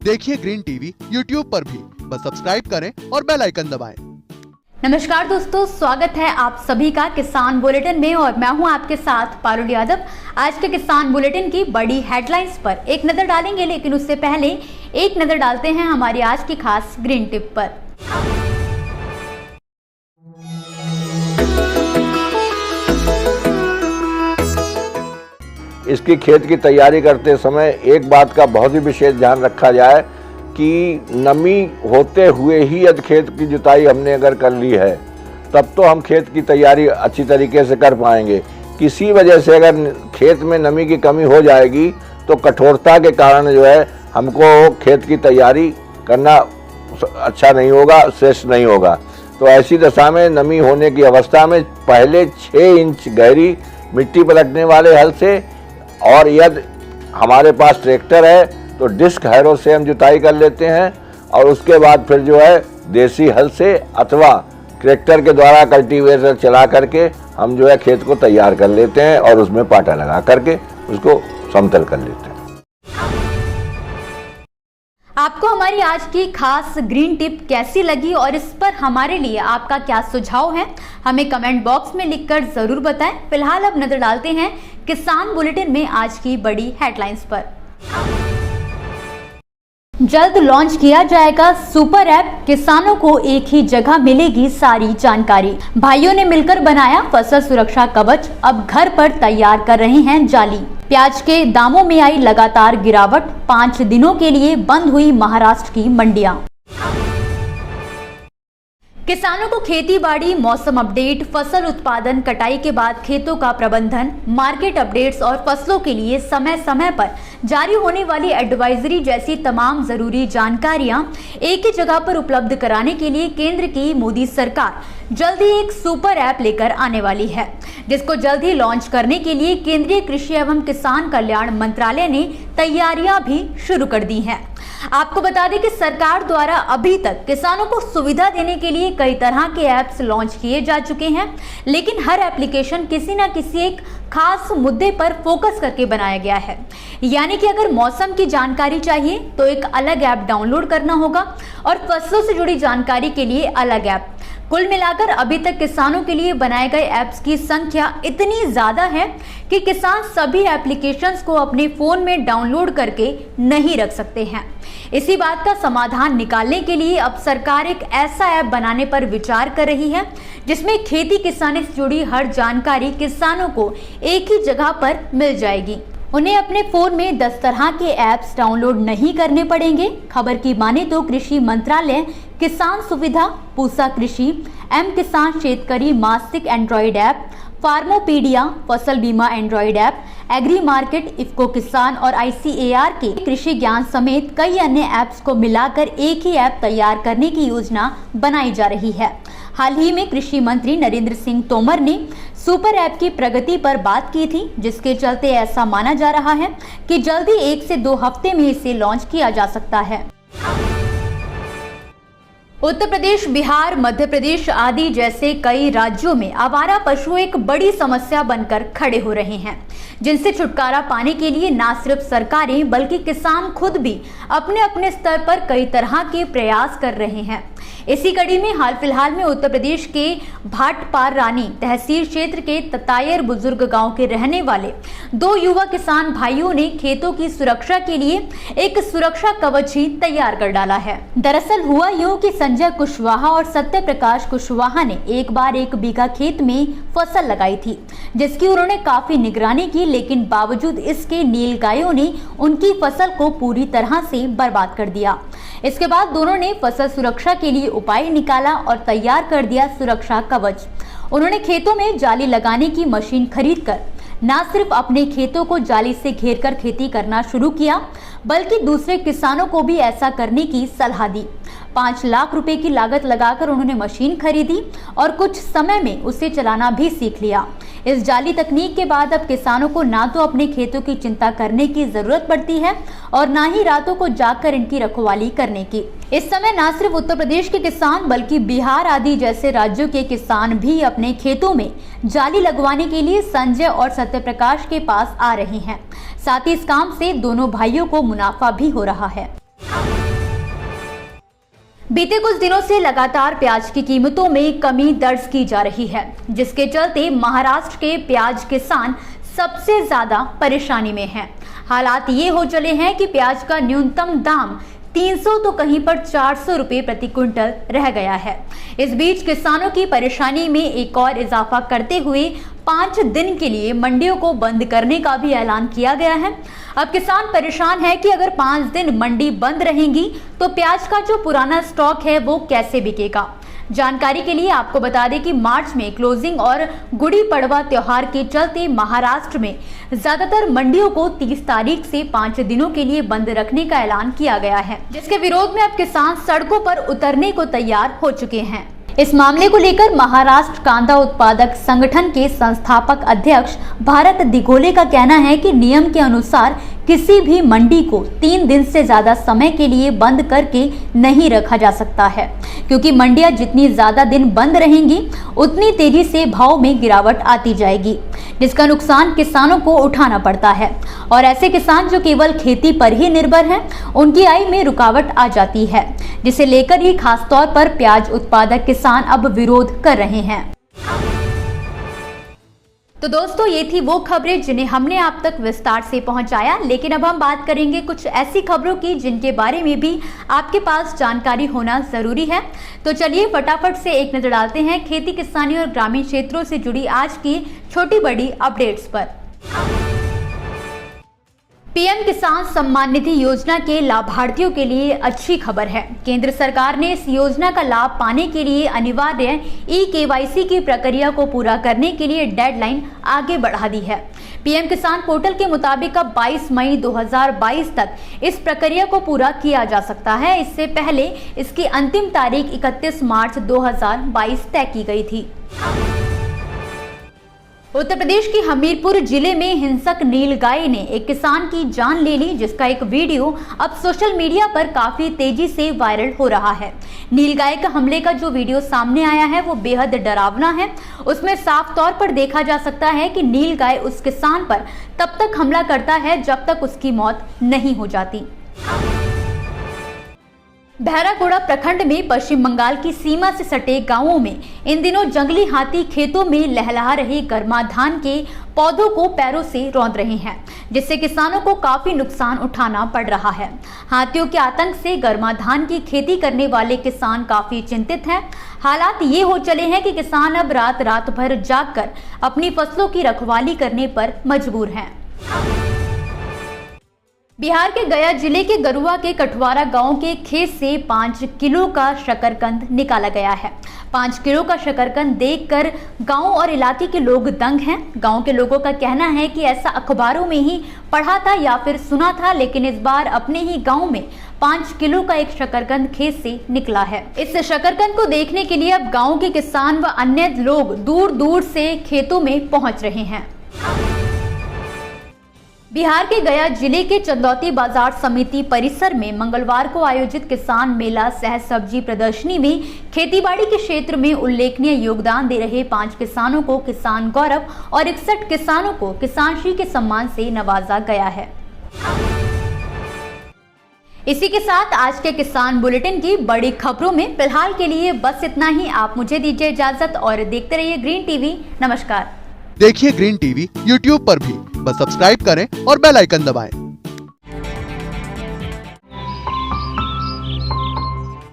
देखिए green TV YouTube पर भी, बस सब्सक्राइब करें और बेल आइकन दबाएं। नमस्कार दोस्तों, स्वागत है आप सभी का किसान बुलेटिन में और मैं हूं आपके साथ पारुल यादव। आज के किसान बुलेटिन की बड़ी हेडलाइंस पर एक नजर डालेंगे, लेकिन उससे पहले एक नजर डालते हैं हमारी आज की खास ग्रीन टिप पर। इसकी खेत की तैयारी करते समय एक बात का बहुत ही विशेष ध्यान रखा जाए कि नमी होते हुए ही यदि खेत की जुताई हमने अगर कर ली है तब तो हम खेत की तैयारी अच्छी तरीके से कर पाएंगे। किसी वजह से अगर खेत में नमी की कमी हो जाएगी तो कठोरता के कारण जो है हमको खेत की तैयारी करना अच्छा नहीं होगा, श्रेष्ठ नहीं होगा। तो ऐसी दशा में नमी होने की अवस्था में पहले 6 इंच गहरी मिट्टी पलटने वाले हल से, और यदि हमारे पास ट्रैक्टर है तो डिस्क हैरो से हम जुताई कर लेते हैं, और उसके बाद फिर जो है देसी हल से अथवा ट्रैक्टर के द्वारा कल्टीवेटर चला करके हम जो है खेत को तैयार कर लेते हैं और उसमें पाटा लगा करके उसको समतल कर लेते हैं। आपको हमारी आज की खास ग्रीन टिप कैसी लगी और इस पर हमारे लिए आपका क्या सुझाव है, हमें कमेंट बॉक्स में लिखकर जरूर बताएं। फिलहाल अब नजर डालते हैं किसान बुलेटिन में आज की बड़ी हेडलाइंस पर। जल्द लॉन्च किया जाएगा सुपर ऐप, किसानों को एक ही जगह मिलेगी सारी जानकारी। भाइयों ने मिलकर बनाया फसल सुरक्षा कवच, अब घर पर तैयार कर रहे हैं जाली। प्याज के दामों में आई लगातार गिरावट, 5 दिनों के लिए बंद हुई महाराष्ट्र की मंडियां। किसानों को खेती बाड़ी, मौसम अपडेट, फसल उत्पादन, कटाई के बाद खेतों का प्रबंधन, मार्केट अपडेट्स और फसलों के लिए समय समय पर जारी होने वाली एडवाइजरी जैसी तमाम जरूरी जानकारियां एक ही जगह पर उपलब्ध कराने के लिए केंद्र की मोदी सरकार जल्द ही एक सुपर ऐप लेकर आने वाली है, जिसको जल्द ही लॉन्च करने के लिए केंद्रीय कृषि एवं किसान कल्याण मंत्रालय ने तैयारियां भी शुरू कर दी हैं। आपको बता दें कि सरकार द्वारा अभी तक किसानों को सुविधा देने के लिए कई तरह के ऐप्स लॉन्च किए जा चुके हैं, लेकिन हर एप्लीकेशन किसी न किसी एक खास मुद्दे पर फोकस करके बनाया गया है। यानी कि अगर मौसम की जानकारी चाहिए तो एक अलग ऐप डाउनलोड करना होगा और फसलों से जुड़ी जानकारी के लिए अलग ऐप। कुल मिलाकर अभी तक किसानों के लिए बनाए गए ऐप्स की संख्या इतनी ज्यादा है कि किसान सभी एप्लीकेशंस को अपने फोन में डाउनलोड करके नहीं रख सकते हैं। इसी बात का समाधान निकालने के लिए अब सरकार एक ऐसा ऐप बनाने पर विचार कर रही है जिसमें खेती किसानी से जुड़ी हर जानकारी किसानों को एक ही जगह पर मिल जाएगी। उन्हें अपने फोन में 10 तरह के ऐप्स डाउनलोड नहीं करने पड़ेंगे। खबर की माने तो कृषि मंत्रालय किसान सुविधा, पूसा कृषि, एम किसान शेतकरी मास्टिक एंड्रॉइड ऐप, फार्मोपीडिया फसल बीमा Android app, agri market, IFFCO किसान और ICAR के कृषि ज्ञान समेत कई अन्य ऐप्स को मिलाकर एक ही ऐप तैयार करने की योजना बनाई जा रही है। हाल ही में कृषि मंत्री नरेंद्र सिंह तोमर ने सुपर ऐप की प्रगति पर बात की थी, जिसके चलते ऐसा माना जा रहा है कि जल्दी 1 से 2 हफ्ते में इसे लॉन्च किया जा सकता है। उत्तर प्रदेश, बिहार, मध्य प्रदेश आदि जैसे कई राज्यों में आवारा पशु एक बड़ी समस्या बनकर खड़े हो रहे हैं, जिनसे छुटकारा पाने के लिए न सिर्फ सरकारें बल्कि किसान खुद भी अपने अपने स्तर पर कई तरह के प्रयास कर रहे हैं। इसी कड़ी में हाल फिलहाल में उत्तर प्रदेश के भाटपार रानी तहसील क्षेत्र के ततायर बुजुर्ग गांव के रहने वाले 2 युवा किसान भाइयों ने खेतों की सुरक्षा के लिए एक सुरक्षा कवच ही तैयार कर डाला है। दरअसल हुआ यूं कि संजय कुशवाहा और सत्य प्रकाश कुशवाहा ने एक बार 1 बीघा खेत में फसल लगाई थी, जिसकी उन्होंने काफी निगरानी की, लेकिन बावजूद इसके नीलगायों ने उनकी फसल को पूरी तरह से बर्बाद कर दिया। इसके बाद दोनों ने फसल सुरक्षा के लिए उपाय निकाला और तैयार कर दिया सुरक्षा कवच। उन्होंने खेतों में जाली लगाने की मशीन खरीदकर न सिर्फ अपने खेतों को जाली से घेरकर खेती करना शुरू किया, बल्कि दूसरे किसानों को भी ऐसा करने की सलाह दी। 5 लाख रुपए की लागत लगाकर उन्होंने मशीन खरीदी और कुछ समय में उसे चलाना भी सीख लिया। इस जाली तकनीक के बाद अब किसानों को ना तो अपने खेतों की चिंता करने की जरूरत पड़ती है और ना ही रातों को जागकर इनकी रखवाली करने की। इस समय न सिर्फ उत्तर प्रदेश के किसान बल्कि बिहार आदि जैसे राज्यों के किसान भी अपने खेतों में जाली लगवाने के लिए संजय और सत्यप्रकाश के पास आ रहे हैं। साथ ही इस काम से दोनों भाइयों को मुनाफा भी हो रहा है। बीते कुछ दिनों से लगातार प्याज की कीमतों में कमी दर्ज की जा रही है, जिसके चलते महाराष्ट्र के प्याज किसान सबसे ज्यादा परेशानी में हैं। हालात ये हो चले हैं कि प्याज का न्यूनतम दाम 300 तो कहीं पर 400 रुपए प्रति क्विंटल रह गया है। इस बीच किसानों की परेशानी में एक और इजाफा करते हुए 5 दिन के लिए मंडियों को बंद करने का भी ऐलान किया गया है। अब किसान परेशान है कि अगर 5 दिन मंडी बंद रहेंगी तो प्याज का जो पुराना स्टॉक है वो कैसे बिकेगा। जानकारी के लिए आपको बता दें कि मार्च में क्लोजिंग और गुड़ी पड़वा त्योहार के चलते महाराष्ट्र में ज्यादातर मंडियों को 30 तारीख से 5 दिनों के लिए बंद रखने का ऐलान किया गया है, जिसके विरोध में अब किसान सड़कों पर उतरने को तैयार हो चुके हैं। इस मामले को लेकर महाराष्ट्र कांदा उत्पादक संगठन के संस्थापक अध्यक्ष भारत दिघोले का कहना है कि नियम के अनुसार किसी भी मंडी को 3 दिन से ज्यादा समय के लिए बंद करके नहीं रखा जा सकता है, क्योंकि मंडियां जितनी ज्यादा दिन बंद रहेंगी उतनी तेजी से भाव में गिरावट आती जाएगी, जिसका नुकसान किसानों को उठाना पड़ता है। और ऐसे किसान जो केवल खेती पर ही निर्भर हैं, उनकी आय में रुकावट आ जाती है, जिसे लेकर ही खासतौर पर प्याज उत्पादक किसान अब विरोध कर रहे हैं। तो दोस्तों, ये थी वो खबरें जिन्हें हमने आप तक विस्तार से पहुंचाया, लेकिन अब हम बात करेंगे कुछ ऐसी खबरों की जिनके बारे में भी आपके पास जानकारी होना जरूरी है। तो चलिए फटाफट से एक नजर डालते हैं खेती किसानी और ग्रामीण क्षेत्रों से जुड़ी आज की छोटी बड़ी अपडेट्स पर। पीएम किसान सम्मान निधि योजना के लाभार्थियों के लिए अच्छी खबर है। केंद्र सरकार ने इस योजना का लाभ पाने के लिए अनिवार्य ई-केवाईसी की प्रक्रिया को पूरा करने के लिए डेडलाइन आगे बढ़ा दी है। पीएम किसान पोर्टल के मुताबिक अब 22 मई 2022 तक इस प्रक्रिया को पूरा किया जा सकता है। इससे पहले इसकी अंतिम तारीख 31 मार्च 2022 तय की गई थी। उत्तर प्रदेश के हमीरपुर जिले में हिंसक नीलगाय ने एक किसान की जान ले ली, जिसका एक वीडियो अब सोशल मीडिया पर काफी तेजी से वायरल हो रहा है। नीलगाय का हमले का जो वीडियो सामने आया है वो बेहद डरावना है। उसमें साफ तौर पर देखा जा सकता है कि नीलगाय उस किसान पर तब तक हमला करता है जब तक उसकी मौत नहीं हो जाती। बहरागोड़ा प्रखंड में पश्चिम बंगाल की सीमा से सटे गांवों में इन दिनों जंगली हाथी खेतों में लहलहा रहे गर्मा धान के पौधों को पैरों से रौंद रहे हैं, जिससे किसानों को काफी नुकसान उठाना पड़ रहा है। हाथियों के आतंक से गर्मा धान की खेती करने वाले किसान काफी चिंतित हैं। हालात ये हो चले हैं कि किसान अब रात भर जागकर अपनी फसलों की रखवाली करने पर मजबूर हैं। बिहार के गया जिले के गरुआ के कठवारा गांव के खेत से 5 किलो का शकरकंद निकाला गया है। 5 किलो का शकरकंद देखकर गांव और इलाके के लोग दंग हैं। गांव के लोगों का कहना है कि ऐसा अखबारों में ही पढ़ा था या फिर सुना था, लेकिन इस बार अपने ही गांव में 5 किलो का एक शकरकंद खेत से निकला है। इस शकरकंद को देखने के लिए अब गाँव के किसान व अन्य लोग दूर दूर से खेतों में पहुँच रहे हैं। बिहार के गया जिले के चंदौती बाजार समिति परिसर में मंगलवार को आयोजित किसान मेला सह सब्जी प्रदर्शनी में खेतीबाड़ी के क्षेत्र में उल्लेखनीय योगदान दे रहे 5 किसानों को किसान गौरव और 61 किसानों को किसान श्री के सम्मान से नवाजा गया है। इसी के साथ आज के किसान बुलेटिन की बड़ी खबरों में फिलहाल के लिए बस इतना ही। आप मुझे दीजिए इजाजत और देखते रहिए ग्रीन टीवी। नमस्कार। देखिए ग्रीन टीवी YouTube पर भी, बस सब्सक्राइब करें और बेल आइकन दबाएं।